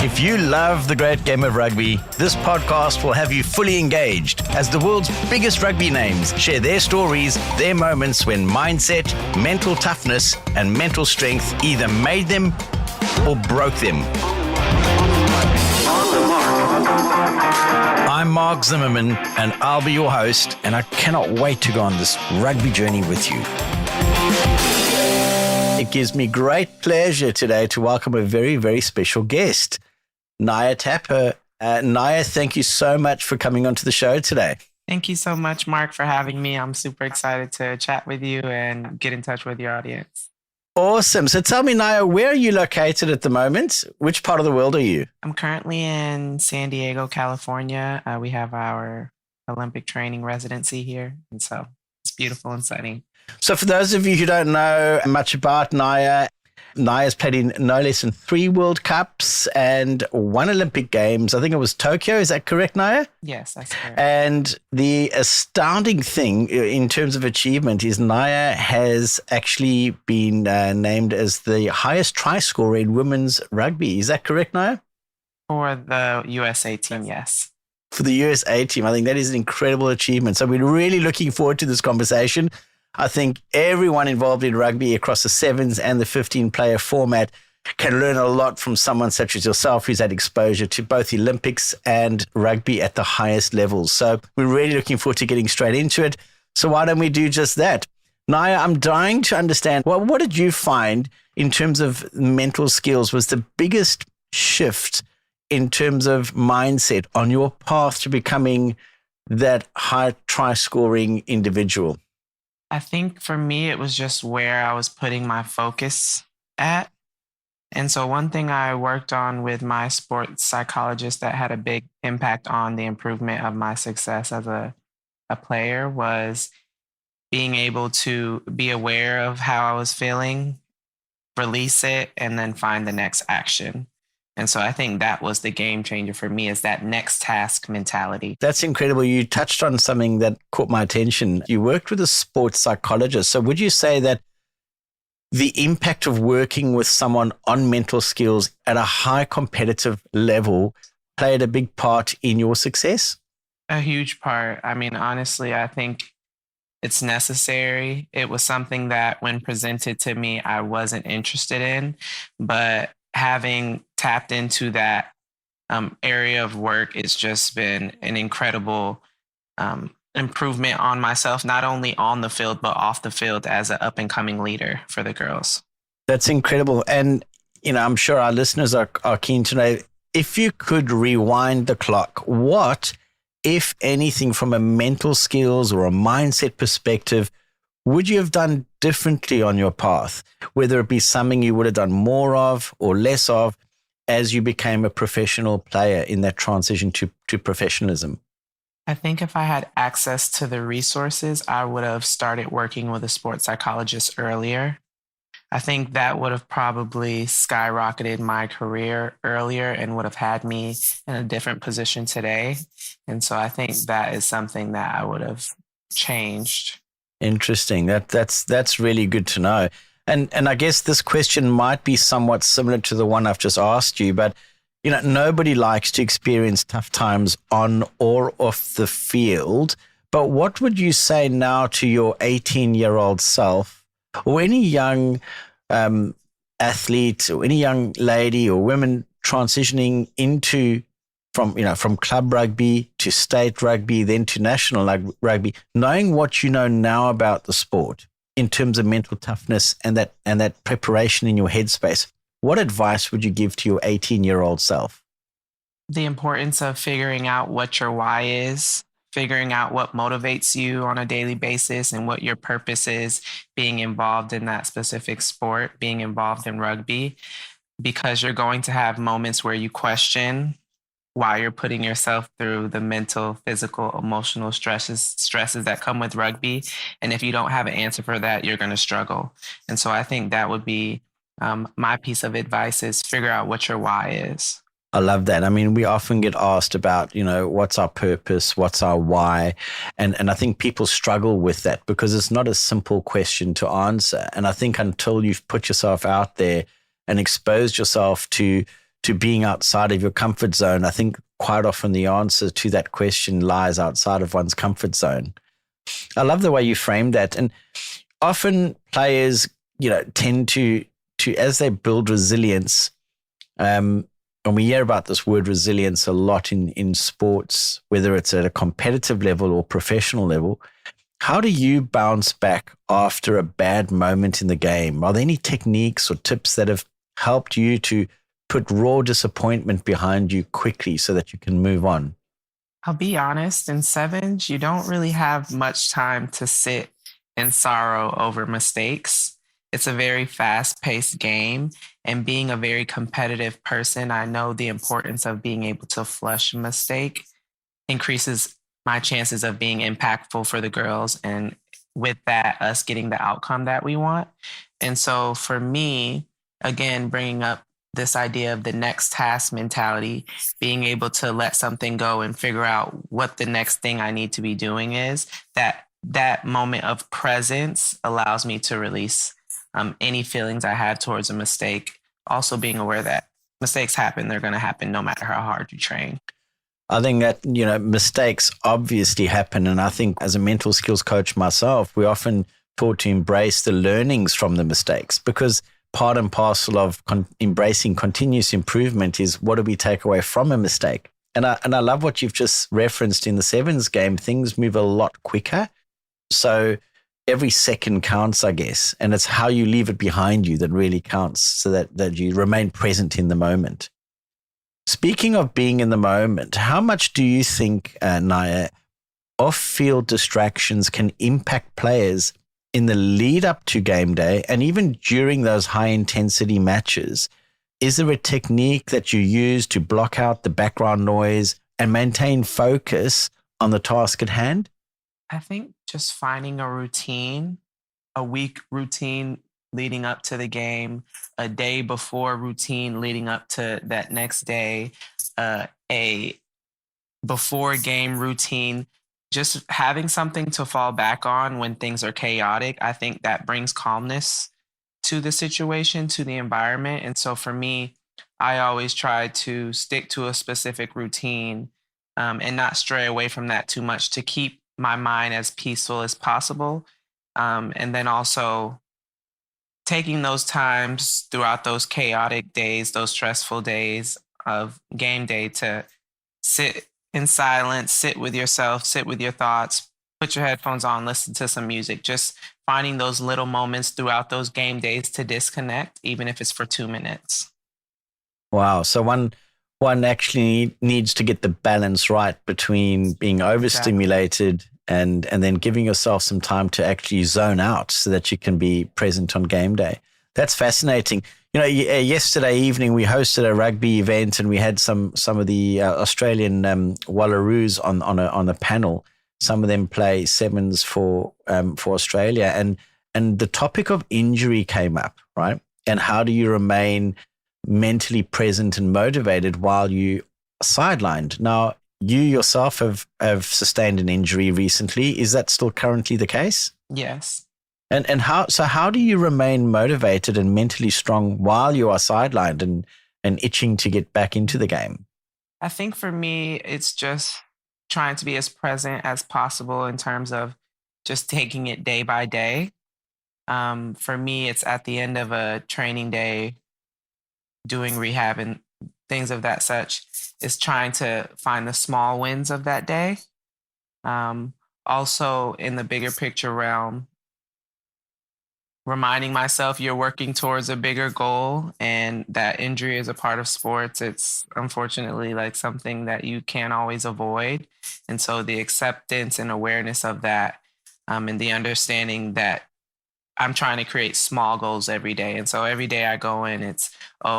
If you love the great game of rugby, this podcast will have you fully engaged as the world's biggest rugby names share their stories, their moments when mindset, mental toughness, and mental strength either made them or broke them. I'm Mark Zimmerman, and I'll be your host, and I cannot wait to go on this rugby journey with you. It gives me great pleasure today to welcome a very, very special guest, Naya Tapper. Naya, thank you so much for coming onto the show today. Thank you so much, Mark, for having me. I'm super excited to chat with you and get in touch with your audience. Awesome. So tell me, Naya, where are you located at the moment? Which part of the world are you? I'm currently in San Diego, California. We have our Olympic training residency here, and so it's beautiful and sunny. So for those of you who don't know much about Naya, Naya's played in no less than 3 World Cups and 1 Olympic Games. I think it was Tokyo. Is that correct, Naya? Yes, that's correct. And the astounding thing in terms of achievement is Naya has actually been named as the highest try scorer in women's rugby. Is that correct, Naya? For the USA team, yes. For the USA team, I think that is an incredible achievement. So we're really looking forward to this conversation. I think everyone involved in rugby across the 7s and the 15-player format can learn a lot from someone such as yourself who's had exposure to both the Olympics and rugby at the highest levels. So we're really looking forward to getting straight into it. So why don't we do just that? Naya, I'm dying to understand, what did you find in terms of mental skills was the biggest shift in terms of mindset on your path to becoming that high try-scoring individual? I think for me, it was just where I was putting my focus at. And so one thing I worked on with my sports psychologist that had a big impact on the improvement of my success as a player was being able to be aware of how I was feeling, release it, and then find the next action. And so I think that was the game changer for me, is that next task mentality. That's incredible. You touched on something that caught my attention. You worked with a sports psychologist. So would you say that the impact of working with someone on mental skills at a high competitive level played a big part in your success? A huge part. I mean, honestly, I think it's necessary. It was something that when presented to me, I wasn't interested in, but having tapped into that area of work, it's just been an incredible improvement on myself, not only on the field, but off the field as an up and coming leader for the girls. That's incredible. And, I'm sure our listeners are keen to know, if you could rewind the clock, what, if anything, from a mental skills or a mindset perspective, would you have done differently on your path, whether it be something you would have done more of or less of as you became a professional player in that transition to professionalism? I think if I had access to the resources, I would have started working with a sports psychologist earlier. I think that would have probably skyrocketed my career earlier and would have had me in a different position today. And so I think that is something that I would have changed. Interesting. That's really good to know. And I guess this question might be somewhat similar to the one I've just asked you, but nobody likes to experience tough times on or off the field. But what would you say now to your 18-year-old self, or any young athlete, or any young lady or women transitioning into from club rugby to state rugby, then to national rugby, knowing what you know now about the sport in terms of mental toughness and that preparation in your headspace, what advice would you give to your 18-year-old self? The importance of figuring out what your why is, figuring out what motivates you on a daily basis and what your purpose is being involved in that specific sport, being involved in rugby, because you're going to have moments where you question why you're putting yourself through the mental, physical, emotional stresses that come with rugby. And if you don't have an answer for that, you're going to struggle. And so I think that would be my piece of advice, is figure out what your why is. I love that. I mean, we often get asked about, what's our purpose? What's our why? And I think people struggle with that because it's not a simple question to answer. And I think until you've put yourself out there and exposed yourself to to being outside of your comfort zone, I think quite often the answer to that question lies outside of one's comfort zone. I love the way you framed that. And often players, tend to as they build resilience, and we hear about this word resilience a lot in sports, whether it's at a competitive level or professional level. How do you bounce back after a bad moment in the game? Are there any techniques or tips that have helped you to put raw disappointment behind you quickly so that you can move on? I'll be honest, in sevens, you don't really have much time to sit in sorrow over mistakes. It's a very fast paced game. And being a very competitive person, I know the importance of being able to flush a mistake increases my chances of being impactful for the girls. And with that, us getting the outcome that we want. And so for me, again, bringing up this idea of the next task mentality, being able to let something go and figure out what the next thing I need to be doing is, that moment of presence allows me to release any feelings I have towards a mistake. Also being aware that mistakes happen, they're going to happen no matter how hard you train. I think that, mistakes obviously happen. And I think as a mental skills coach myself, we often taught to embrace the learnings from the mistakes, because part and parcel of embracing continuous improvement is what do we take away from a mistake? And I love what you've just referenced in the sevens game. Things move a lot quicker. So every second counts, I guess. And it's how you leave it behind you that really counts, so that you remain present in the moment. Speaking of being in the moment, how much do you think, Naya, off-field distractions can impact players in the lead up to game day and even during those high-intensity matches? Is there a technique that you use to block out the background noise and maintain focus on the task at hand? I think just finding a routine, a week routine leading up to the game, a day before routine leading up to that next day, a before game routine, just having something to fall back on when things are chaotic. I think that brings calmness to the situation, to the environment. And so for me, I always try to stick to a specific routine and not stray away from that too much to keep my mind as peaceful as possible. And then also taking those times throughout those chaotic days, those stressful days of game day, to sit in silence, sit with yourself, sit with your thoughts, put your headphones on, listen to some music, just finding those little moments throughout those game days to disconnect, even if it's for 2 minutes. Wow. So one actually needs to get the balance right between being overstimulated and then giving yourself some time to actually zone out so that you can be present on game day. That's fascinating. Yesterday evening we hosted a rugby event and we had some of the Australian Wallaroos on a panel. Some of them play sevens for Australia, and the topic of injury came up, right? And how do you remain mentally present and motivated while you are sidelined? Now, you yourself have sustained an injury recently. Is that still currently the case? Yes. And how do you remain motivated and mentally strong while you are sidelined and itching to get back into the game? I think for me, it's just trying to be as present as possible in terms of just taking it day by day. For me, it's at the end of a training day, doing rehab and things of that such, is trying to find the small wins of that day. Also, in the bigger picture realm, reminding myself you're working towards a bigger goal and that injury is a part of sports. It's unfortunately like something that you can't always avoid. And so the acceptance and awareness of that, and the understanding that I'm trying to create small goals every day. And so every day I go in, it's,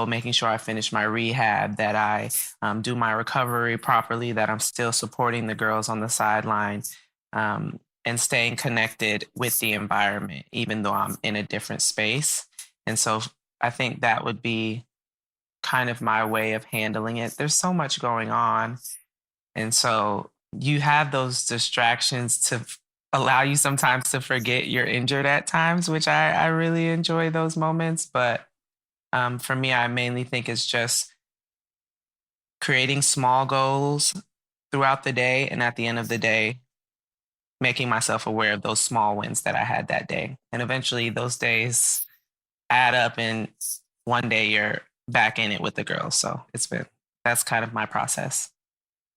making sure I finish my rehab, that I do my recovery properly, that I'm still supporting the girls on the sideline, and staying connected with the environment, even though I'm in a different space. And so I think that would be kind of my way of handling it. There's so much going on. And so you have those distractions to allow you sometimes to forget you're injured at times, which I really enjoy those moments. But for me, I mainly think it's just creating small goals throughout the day, and at the end of the day, making myself aware of those small wins that I had that day. And eventually those days add up, and one day you're back in it with the girls. So that's kind of my process.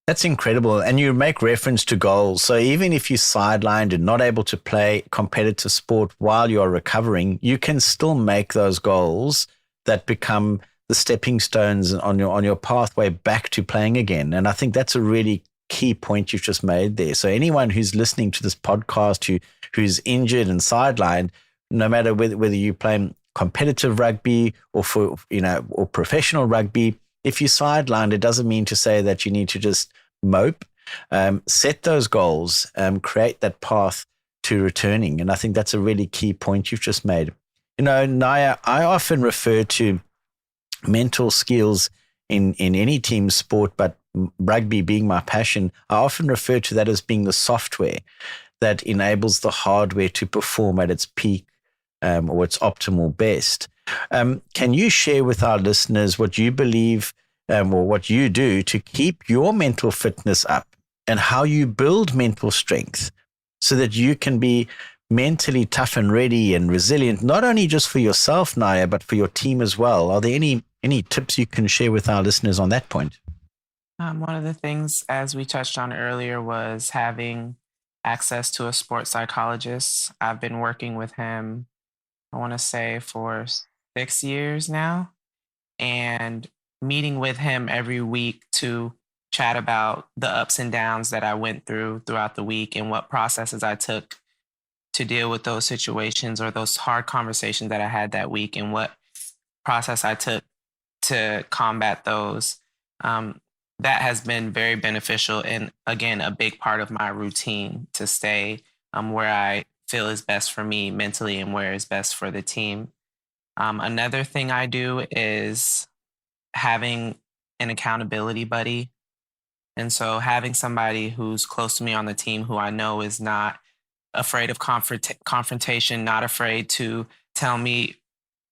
That's incredible. And you make reference to goals. So even if you're sidelined and not able to play competitive sport while you are recovering, you can still make those goals that become the stepping stones on your pathway back to playing again. And I think that's a really key point you've just made there. So anyone who's listening to this podcast who's injured and sidelined, no matter whether you play competitive rugby or or professional rugby, if you're sidelined, it doesn't mean to say that you need to just mope. Set those goals, create that path to returning. And I think that's a really key point you've just made. Naya, I often refer to mental skills in any team sport, but rugby being my passion, I often refer to that as being the software that enables the hardware to perform at its peak or its optimal best. Can you share with our listeners what you believe or what you do to keep your mental fitness up and how you build mental strength so that you can be mentally tough and ready and resilient, not only just for yourself, Naya, but for your team as well? Are there any tips you can share with our listeners on that point? One of the things, as we touched on earlier, was having access to a sports psychologist. I've been working with him, I want to say, for 6 years now, and meeting with him every week to chat about the ups and downs that I went throughout the week and what processes I took to deal with those situations or those hard conversations that I had that week and what process I took to combat those. That has been very beneficial and, again, a big part of my routine to stay where I feel is best for me mentally and where is best for the team. Another thing I do is having an accountability buddy. And so having somebody who's close to me on the team who I know is not afraid of confrontation, not afraid to tell me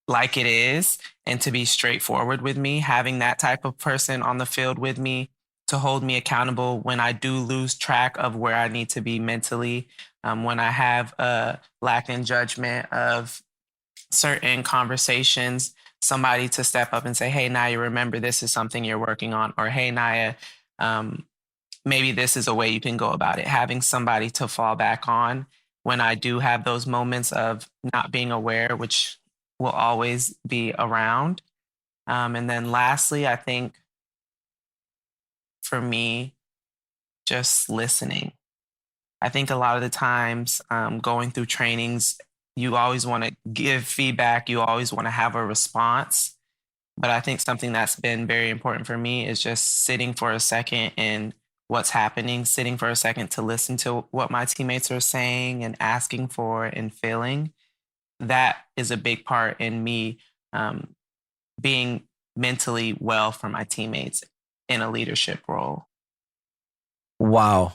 like it is and to be straightforward with me, having that type of person on the field with me to hold me accountable when I do lose track of where I need to be mentally, when I have a lack in judgment of certain conversations, somebody to step up and say, hey, Naya, remember this is something you're working on, or hey, Naya, maybe this is a way you can go about it. Having somebody to fall back on when I do have those moments of not being aware, which will always be around. And then lastly, I think for me, just listening. I think a lot of the times going through trainings, you always want to give feedback. You always want to have a response. But I think something that's been very important for me is just sitting for a second in what's happening, sitting for a second to listen to what my teammates are saying and asking for and feeling. That is a big part in me being mentally well for my teammates in a leadership role. Wow.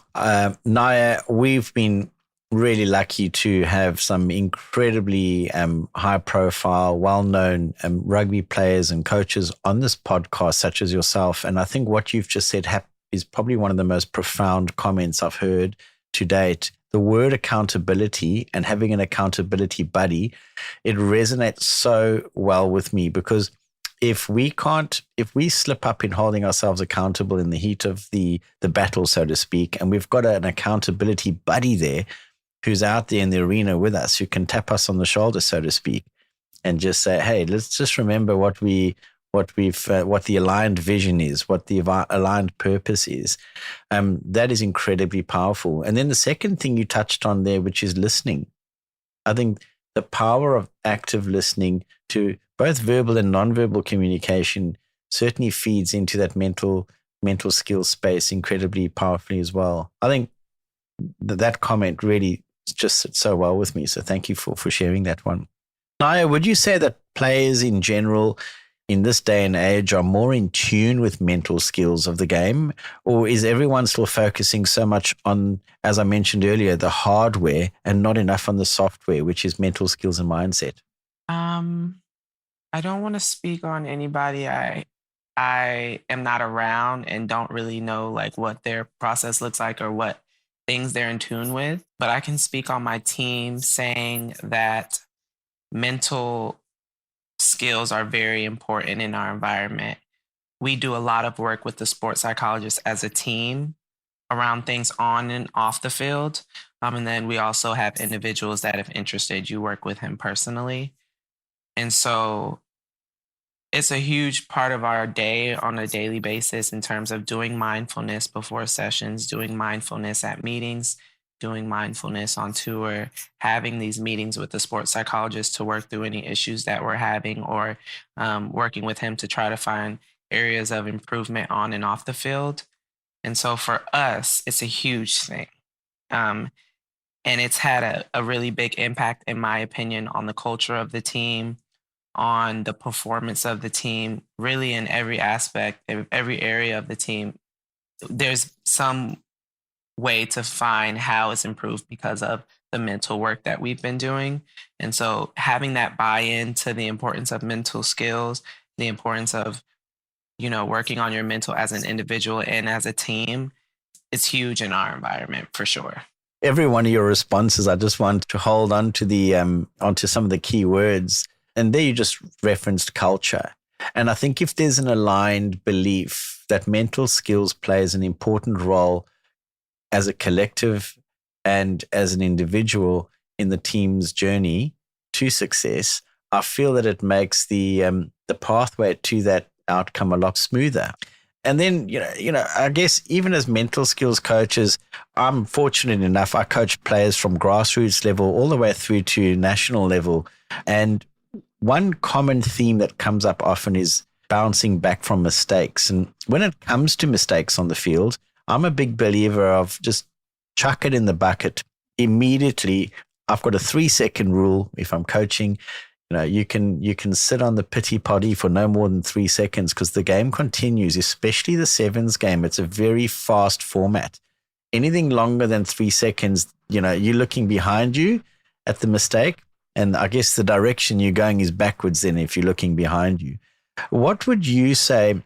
Naya, we've been really lucky to have some incredibly high profile, well-known rugby players and coaches on this podcast, such as yourself. And I think what you've just said is probably one of the most profound comments I've heard to date. The word accountability and having an accountability buddy, it resonates so well with me, because if we slip up in holding ourselves accountable in the heat of the battle, so to speak, and we've got an accountability buddy there who's out there in the arena with us, who can tap us on the shoulder, so to speak, and just say, hey, let's just remember what the aligned vision is, what the aligned purpose is. That is incredibly powerful. And then the second thing you touched on there, which is listening. I think the power of active listening to both verbal and nonverbal communication certainly feeds into that mental skills space incredibly powerfully as well. I think that comment really just sits so well with me. So thank you for sharing that one. Naya, would you say that players in general in this day and age are more in tune with mental skills of the game, or is everyone still focusing so much on, as I mentioned earlier, the hardware and not enough on the software, which is mental skills and mindset? I don't want to speak on anybody I I am not around and don't really know like what their process looks like or what things they're in tune with. But I can speak on my team saying that mental skills are very important in our environment. We do a lot of work with the sports psychologist as a team around things on and off the field. And then we also have individuals that, if interested, you work with him personally. And so it's a huge part of our day on a daily basis in terms of doing mindfulness before sessions, doing mindfulness at meetings, doing mindfulness on tour, having these meetings with the sports psychologist to work through any issues that we're having, or working with him to try to find areas of improvement on and off the field. And so for us, it's a huge thing. Um, and it's had a really big impact, in my opinion, on the culture of the team, on the performance of the team, really in every aspect, every area of the team. There's some way to find how it's improved because of the mental work that we've been doing. And so having that buy-in to the importance of mental skills, the importance of, working on your mental as an individual and as a team, it's huge in our environment for sure. Every one of your responses, I just want to hold on to onto some of the key words. And there you just referenced culture. And I think if there's an aligned belief that mental skills plays an important role as a collective and as an individual in the team's journey to success, I feel that it makes the pathway to that outcome a lot smoother. And then, I guess even as mental skills coaches, I'm fortunate enough, I coach players from grassroots level all the way through to national level. And one common theme that comes up often is bouncing back from mistakes. And when it comes to mistakes on the field, I'm a big believer of just chuck it in the bucket immediately. I've got a 3-second rule if I'm coaching. You can sit on the pity potty for no more than 3 seconds because the game continues, especially the sevens game. It's a very fast format. Anything longer than 3 seconds, you're looking behind you at the mistake. And I guess the direction you're going is backwards then if you're looking behind you. What would you say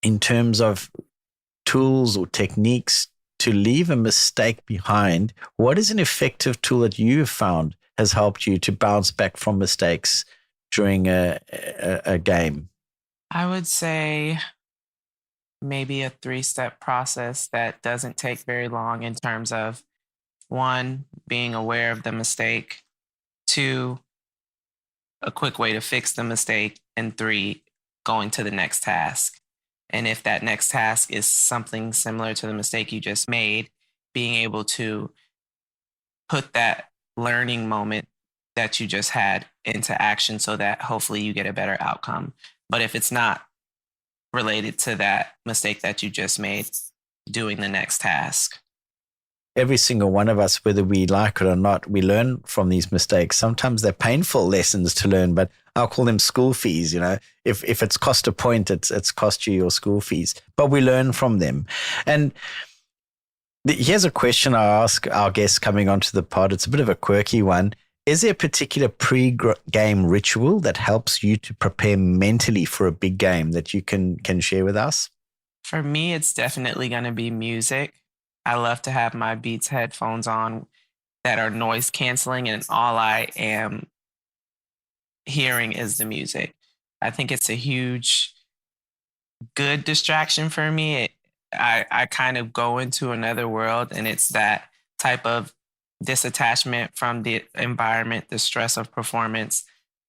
in terms of tools or techniques to leave a mistake behind? What is an effective tool that you have found has helped you to bounce back from mistakes during a game? I would say maybe a 3-step process that doesn't take very long in terms of 1, being aware of the mistake, 2, a quick way to fix the mistake, and 3, going to the next task. And if that next task is something similar to the mistake you just made, being able to put that learning moment that you just had into action so that hopefully you get a better outcome. But if it's not related to that mistake that you just made, doing the next task. Every single one of us, whether we like it or not, we learn from these mistakes. Sometimes they're painful lessons to learn, but I'll call them school fees. If it's cost a point, it's cost you your school fees, but we learn from them. And here's a question I ask our guests coming onto the pod. It's a bit of a quirky one. Is there a particular pre-game ritual that helps you to prepare mentally for a big game that you can share with us? For me, it's definitely going to be music. I love to have my Beats headphones on that are noise canceling, and all I am hearing is the music. I think it's a huge, good distraction for me. I kind of go into another world, and it's that type of disattachment from the environment, the stress of performance,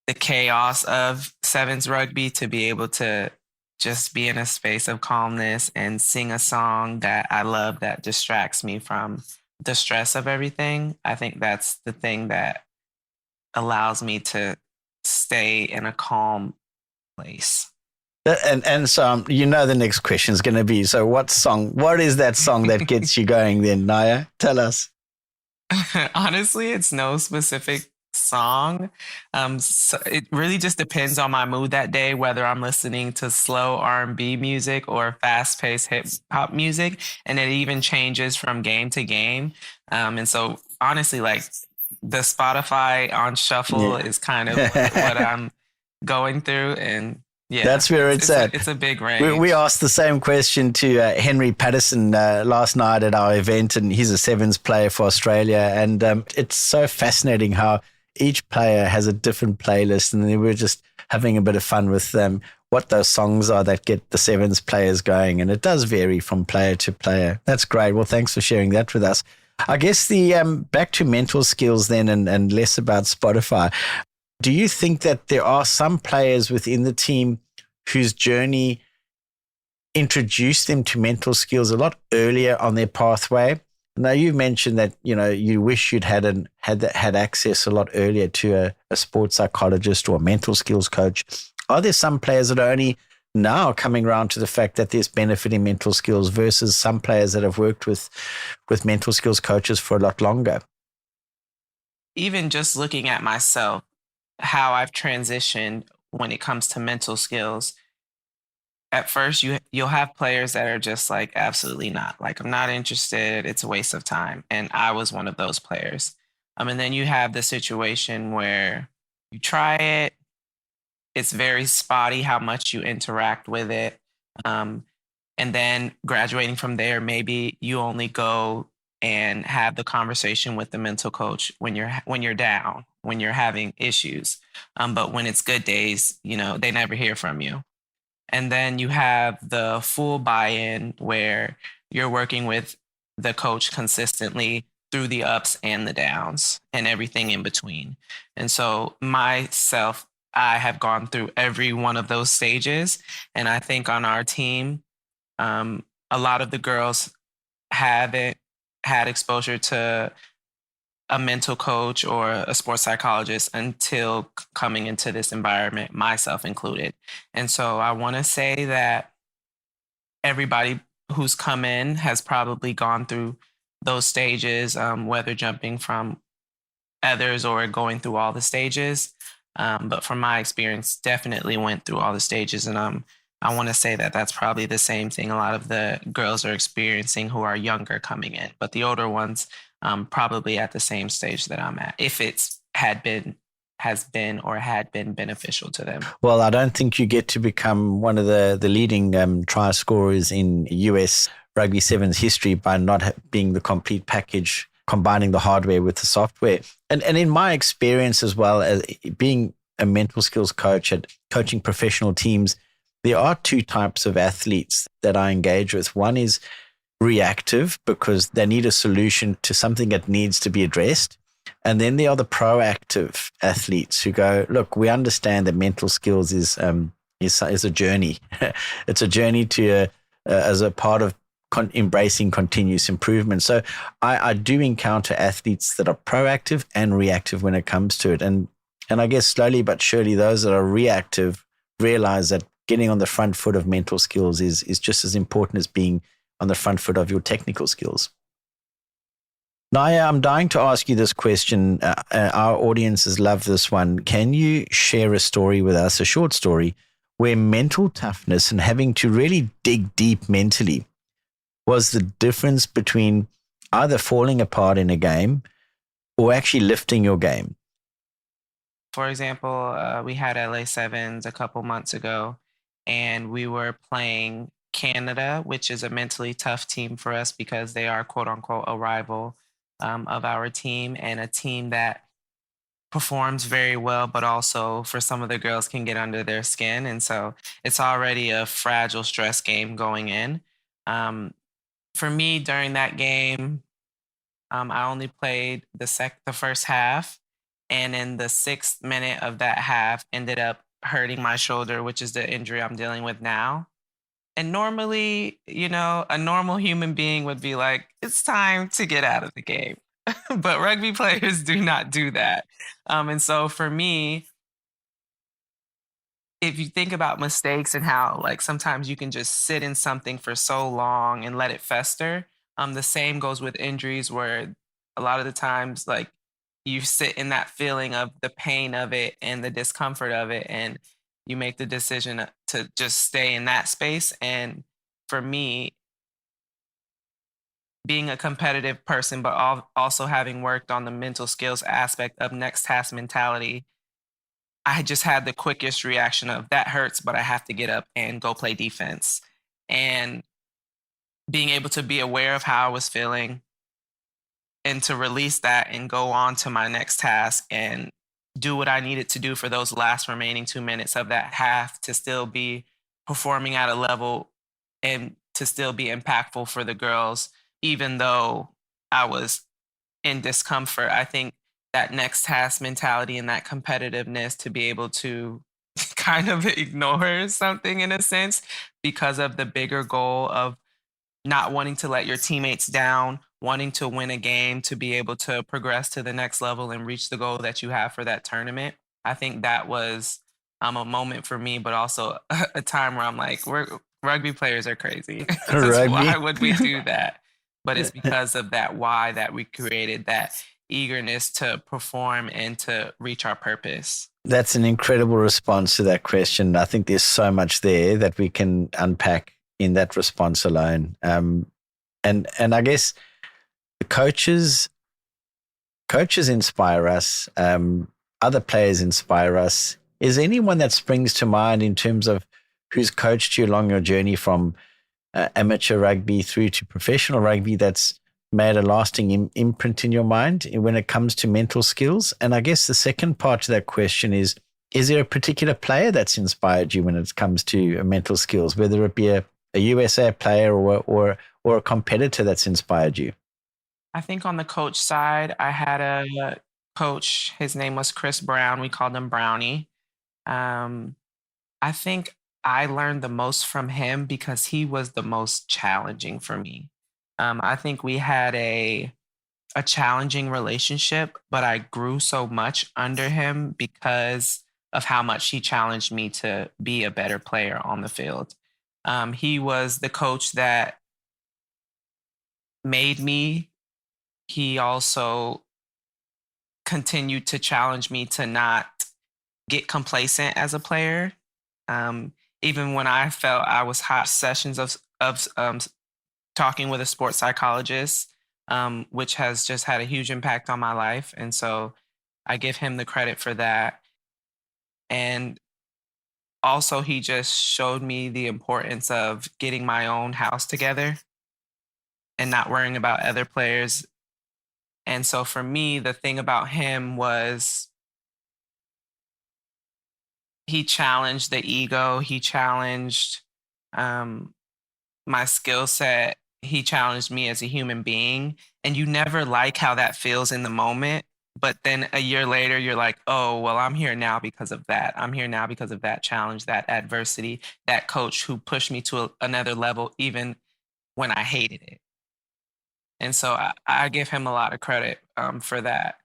the chaos of sevens rugby, to be able to just be in a space of calmness and sing a song that I love that distracts me from the stress of everything. I think that's the thing that allows me to stay in a calm place. And so the next question is going to be, so what is that song that gets you going then, Naya? Tell us. Honestly, it's no specific song. So it really just depends on my mood that day, whether I'm listening to slow R&B music or fast-paced hip hop music, and it even changes from game to game. And so honestly, like the Spotify on shuffle is kind of what I'm going through, and Yeah, That's where it's at. It's a big range. We asked the same question to Henry Patterson last night at our event, and he's a sevens player for Australia. And it's so fascinating how each player has a different playlist, and we were just having a bit of fun with them. What those songs are that get the sevens players going, and it does vary from player to player. That's great. Well, thanks for sharing that with us. I guess the back to mental skills then, and less about Spotify. Do you think that there are some players within the team whose journey introduced them to mental skills a lot earlier on their pathway? Now, you mentioned that, you wish you'd had access a lot earlier to a sports psychologist or a mental skills coach. Are there some players that are only now coming around to the fact that there's benefit in mental skills versus some players that have worked with mental skills coaches for a lot longer? Even just looking at myself, how I've transitioned when it comes to mental skills. At first, you'll have players that are just like, absolutely not. Like, I'm not interested. It's a waste of time. And I was one of those players. And then you have the situation where you try it. It's very spotty how much you interact with it. And then graduating from there, maybe you only go and have the conversation with the mental coach when you're down, when you're having issues. But when it's good days, they never hear from you. And then you have the full buy-in where you're working with the coach consistently through the ups and the downs and everything in between. And so myself, I have gone through every one of those stages. And I think on our team, a lot of the girls haven't had exposure to a mental coach or a sports psychologist until coming into this environment, myself included. And so I want to say that everybody who's come in has probably gone through those stages, whether jumping from others or going through all the stages. But from my experience, definitely went through all the stages. And I want to say that that's probably the same thing a lot of the girls are experiencing who are younger coming in. But the older ones, probably at the same stage that I'm at, if it's had been beneficial to them. Well, I don't think you get to become one of the leading try scorers in US Rugby Sevens history by not being the complete package, combining the hardware with the software. And in my experience as well, as being a mental skills coach at coaching professional teams, there are two types of athletes that I engage with. One is reactive because they need a solution to something that needs to be addressed. And then there are the proactive athletes who go, look, we understand that mental skills is a journey. It's a journey to as a part of embracing continuous improvement. So I do encounter athletes that are proactive and reactive when it comes to it. And I guess slowly but surely those that are reactive realize that getting on the front foot of mental skills is just as important as being on the front foot of your technical skills. Naya, I'm dying to ask you this question. Our audiences love this one. Can you share a story with us, a short story, where mental toughness and having to really dig deep mentally was the difference between either falling apart in a game or actually lifting your game? For example, we had LA Sevens a couple months ago, and we were playing Canada, which is a mentally tough team for us because they are, quote unquote, a rival of our team, and a team that performs very well, but also for some of the girls can get under their skin. And so it's already a fragile stress game going in. For me, during that game, I only played the first half, and in the 6th minute of that half, ended up hurting my shoulder, which is the injury I'm dealing with now. And normally, a normal human being would be like, it's time to get out of the game. But rugby players do not do that. And so for me, if you think about mistakes and how like sometimes you can just sit in something for so long and let it fester, the same goes with injuries where a lot of the times like you sit in that feeling of the pain of it and the discomfort of it, and you make the decision to just stay in that space. And for me, being a competitive person, but also having worked on the mental skills aspect of next task mentality, I just had the quickest reaction of that hurts, but I have to get up and go play defense. And being able to be aware of how I was feeling and to release that and go on to my next task and do what I needed to do for those last remaining 2 minutes of that half to still be performing at a level and to still be impactful for the girls, even though I was in discomfort. I think that next task mentality and that competitiveness to be able to kind of ignore something in a sense because of the bigger goal of not wanting to let your teammates down, wanting to win a game to be able to progress to the next level and reach the goal that you have for that tournament. I think that was a moment for me, but also a time where I'm like, rugby players are crazy. Why Rugby. would we do that? But it's because of that why that we created that eagerness to perform and to reach our purpose. That's an incredible response to that question. I think there's so much there that we can unpack in that response alone. And I guess the coaches inspire us. Other players inspire us. Is there anyone that springs to mind in terms of who's coached you along your journey from amateur rugby through to professional rugby that's made a lasting imprint in your mind when it comes to mental skills? And I guess the second part to that question is there a particular player that's inspired you when it comes to mental skills, whether it be a USA player or a competitor that's inspired you? I think on the coach side, I had a coach. His name was Chris Brown. We called him Brownie. Um, I think I learned the most from him because he was the most challenging for me. I think we had a challenging relationship, but I grew so much under him because of how much he challenged me to be a better player on the field. He was the coach that made me. He also continued to challenge me to not get complacent as a player. Even when I felt I was hot, sessions of talking with a sports psychologist, which has just had a huge impact on my life. And so I give him the credit for that. And also, he just showed me the importance of getting my own house together and not worrying about other players. And so for me, the thing about him was he challenged the ego. He challenged my skill set. He challenged me as a human being. And you never like how that feels in the moment. But then a year later, you're like, oh, well, I'm here now because of that. I'm here now because of that challenge, that adversity, that coach who pushed me to another level, even when I hated it. And so I give him a lot of credit for that.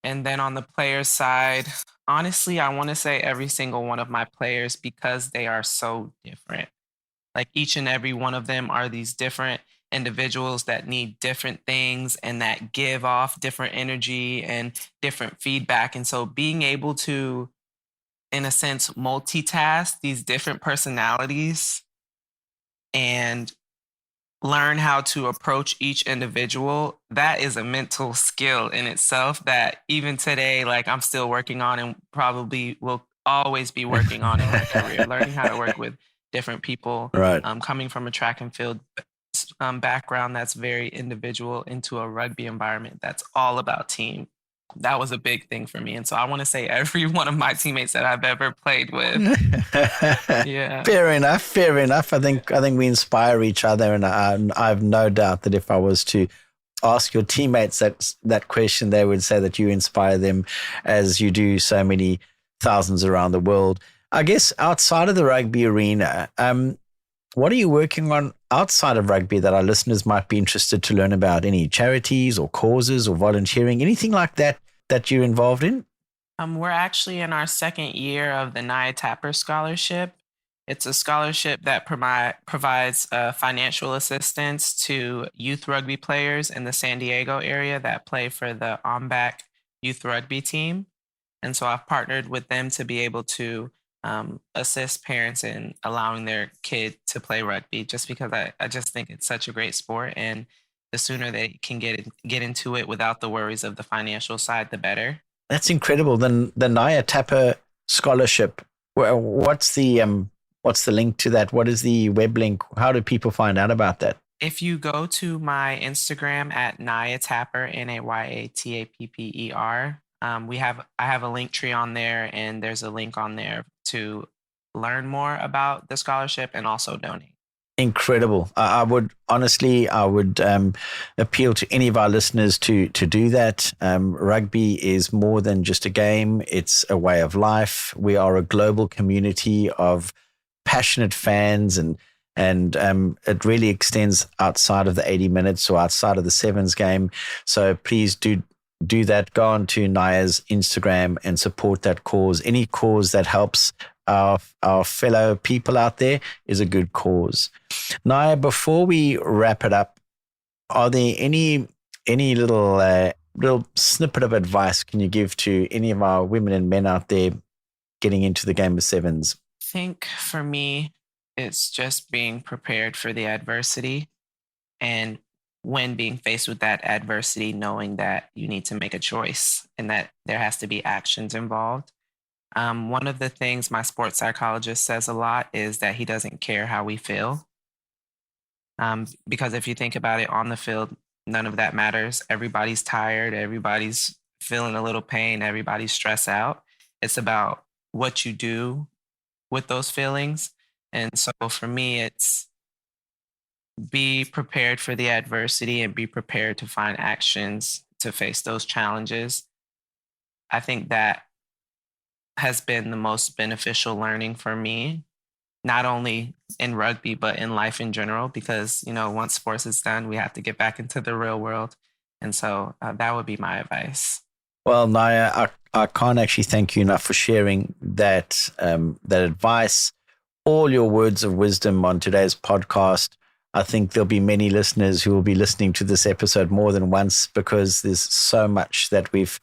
And then on the players' side, honestly, I want to say every single one of my players because they are so different. Like each and every one of them are these different individuals that need different things and that give off different energy and different feedback. And so being able to, in a sense, multitask these different personalities and learn how to approach each individual, that is a mental skill in itself that even today, like I'm still working on and probably will always be working on in my career, learning how to work with different people, Right. coming from a track and field background that's very individual into a rugby environment that's all about team. That was a big thing for me. And so I want to say every one of my teammates that I've ever played with. Yeah. Fair enough. Fair enough. I think we inspire each other, and I have no doubt that if I was to ask your teammates that question, they would say that you inspire them as you do so many thousands around the world. I guess outside of the rugby arena, what are you working on outside of rugby that our listeners might be interested to learn about? Any charities or causes or volunteering, anything like that you're involved in? We're actually in our second year of the Naya Tapper Scholarship. It's a scholarship that provides financial assistance to youth rugby players in the San Diego area that play for the OMBAC youth rugby team. And so I've partnered with them to be able to assist parents in allowing their kid to play rugby, just because I just think it's such a great sport. And the sooner they can get into it without the worries of the financial side, the better. That's incredible. Then the Naya Tapper Scholarship. What's the link to that? What is the web link? How do people find out about that? If you go to my Instagram at Naya Tapper, NayaTapper, I have a link tree on there, and there's a link on there to learn more about the scholarship and also donate. Incredible. I would appeal to any of our listeners to do that. Rugby is more than just a game. It's a way of life. We are a global community of passionate fans, and it really extends outside of the 80 minutes or outside of the sevens game. So please do that. Go on to Naya's Instagram and support that cause. Any cause that helps our fellow people out there is a good cause. Naya, before we wrap it up, are there any little snippet of advice can you give to any of our women and men out there getting into the game of sevens? I think for me, it's just being prepared for the adversity, and when being faced with that adversity, knowing that you need to make a choice and that there has to be actions involved. One of the things my sports psychologist says a lot is that he doesn't care how we feel. Because if you think about it, on the field, none of that matters. Everybody's tired. Everybody's feeling a little pain. Everybody's stressed out. It's about what you do with those feelings. And so for me, it's be prepared for the adversity and be prepared to find actions to face those challenges. I think that has been the most beneficial learning for me, not only in rugby, but in life in general, because, once sports is done, we have to get back into the real world. And so that would be my advice. Well, Naya, I can't actually thank you enough for sharing that advice, all your words of wisdom on today's podcast. I think there'll be many listeners who will be listening to this episode more than once because there's so much that we've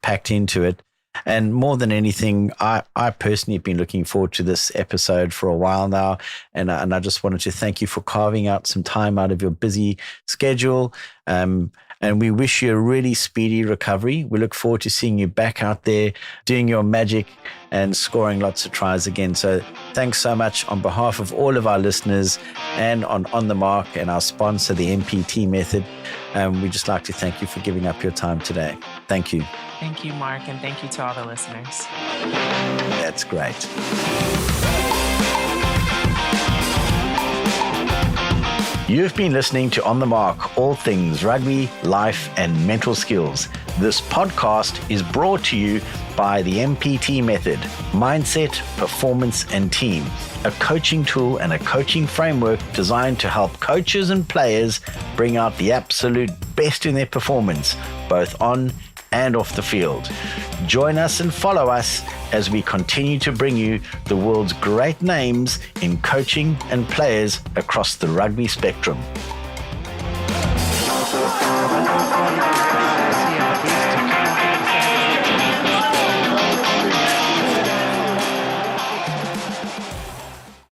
packed into it. And more than anything, I personally have been looking forward to this episode for a while now. And I just wanted to thank you for carving out some time out of your busy schedule. And we wish you a really speedy recovery. We look forward to seeing you back out there doing your magic and scoring lots of tries again. So thanks so much on behalf of all of our listeners and on the mark and our sponsor, the MPT Method. We'd just like to thank you for giving up your time today. Thank you. Thank you, Mark, and thank you to all the listeners. That's great. You've been listening to On the Mark, all things rugby, life, and mental skills. This podcast is brought to you by the MPT Method, Mindset, Performance, and Team, a coaching tool and a coaching framework designed to help coaches and players bring out the absolute best in their performance, both on and off the field. Join us and follow us as we continue to bring you the world's great names in coaching and players across the rugby spectrum.